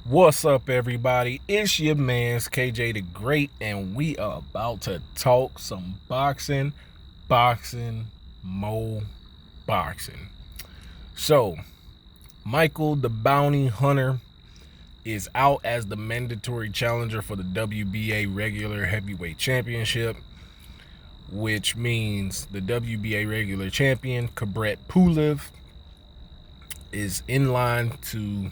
What's up, everybody? It's your man's KJ the Great, and we are about to talk some more boxing. So, Michael the Bounty Hunter is out as the mandatory challenger for the WBA regular heavyweight championship, which means the WBA regular champion, Kubrat Pulev, is in line to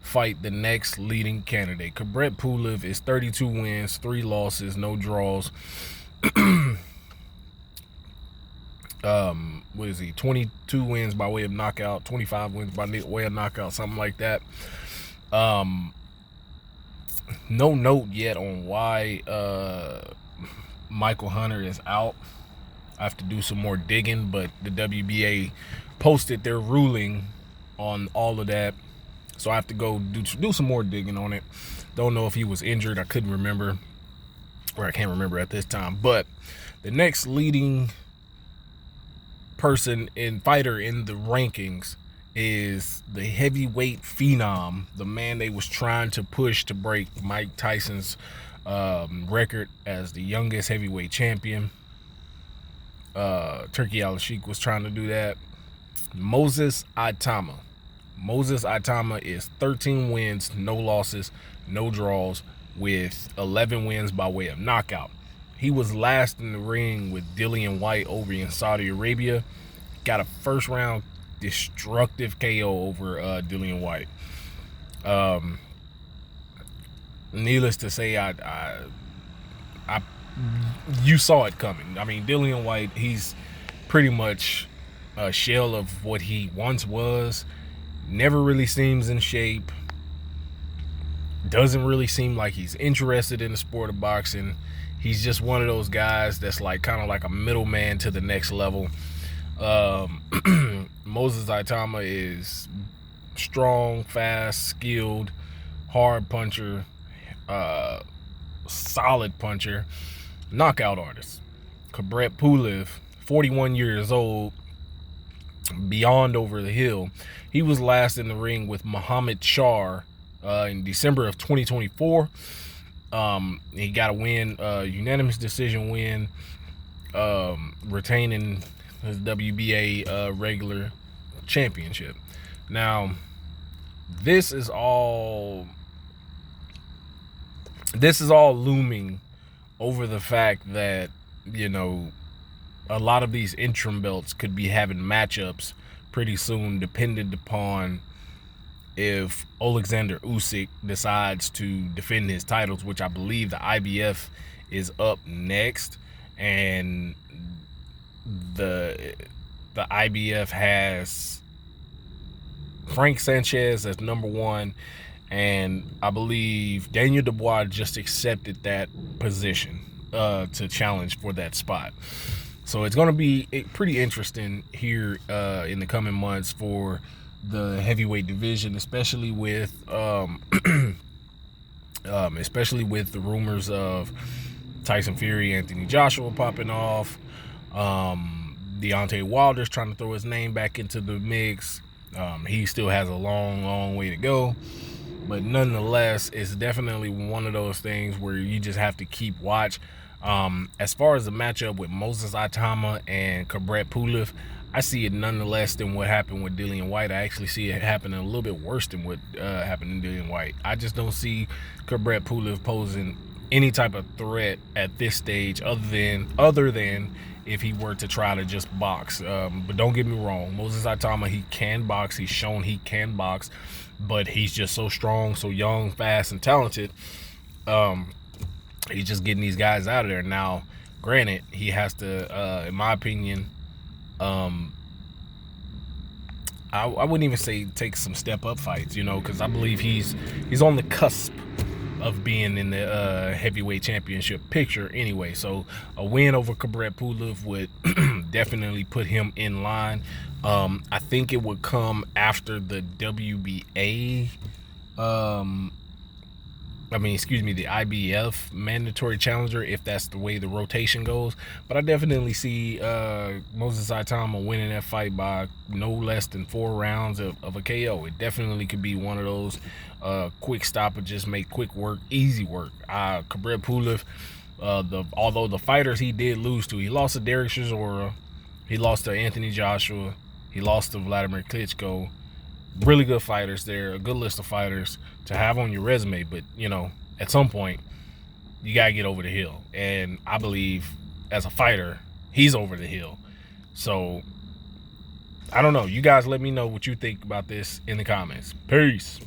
fight the next leading candidate. Kubrat Pulev is 32 wins, 3 losses, no draws. What is he? 22 wins by way of knockout, 25 wins by way of knockout, something like that. No note yet on why Michael Hunter is out. I have to do some more digging, but the WBA posted their ruling on all of that, so I have to go do some more digging on it. Don't know if he was injured. I couldn't remember, or I can't remember at this time. But the next leading person in fighter in the rankings is the heavyweight phenom, the man they was trying to push to break Mike Tyson's record as the youngest heavyweight champion. Turkey Al-Sheikh was trying to do that. Moses Itauma. Moses Itauma is 13 wins, no losses, no draws, with 11 wins by way of knockout. He was last in the ring with Dillian Whyte over in Saudi Arabia. Got a first round destructive KO over Dillian Whyte. Needless to say, you saw it coming. I mean, Dillian Whyte, he's pretty much a shell of what he once was. Never really seems in shape. Doesn't really seem like he's interested in the sport of boxing. He's just one of those guys that's like kind of like a middleman to the next level. Moses Itauma is strong, fast, skilled, hard puncher, solid puncher, knockout artist. Kubrat Pulev, 41 years old, beyond over the hill. He was last in the ring with Muhammad Shar in December of 2024. He got a win, unanimous decision win, retaining his WBA regular championship. Now, this is all looming over the fact that, you know, a lot of these interim belts could be having matchups pretty soon, dependent upon if Alexander Usyk decides to defend his titles, which I believe the IBF is up next, and the IBF has Frank Sanchez as number one, and I believe Daniel Dubois just accepted that position to challenge for that spot. So it's going to be pretty interesting here in the coming months for the heavyweight division, especially with the rumors of Tyson Fury, Anthony Joshua popping off. Deontay Wilder's trying to throw his name back into the mix. He still has a long way to go, but nonetheless, it's definitely one of those things where you just have to keep watch. As far as the matchup with Moses Itauma and Kubrat Pulev, I see it nonetheless than what happened with Dillian Whyte. I actually see it happening a little bit worse than what happened to Dillian Whyte. I just don't see Kubrat Pulev posing any type of threat at this stage, other than if he were to try to just box. But don't get me wrong, Moses Itauma, he can box. He's shown he can box, but he's just so strong, so young, fast, and talented. He's just getting these guys out of there. Now, granted, he has to, in my opinion, I wouldn't even say take some step up fights, you know, because I believe he's on the cusp of being in the heavyweight championship picture anyway. So a win over Kubrat Pulev would definitely put him in line. I think it would come after the WBA the IBF mandatory challenger, if that's the way the rotation goes. But I definitely see Moses Itauma winning that fight by no less than 4 rounds of a KO. It definitely could be one of those quick stoppages, make quick work, easy work. Kubrat Pulev, although the fighters he did lose to, he lost to Derek Chisora, he lost to Anthony Joshua, he lost to Vladimir Klitschko. Really good fighters there, a good list of fighters to have on your resume. But, you know, at some point, you got to get over the hill. And I believe, as a fighter, he's over the hill. So, I don't know. You guys let me know what you think about this in the comments. Peace.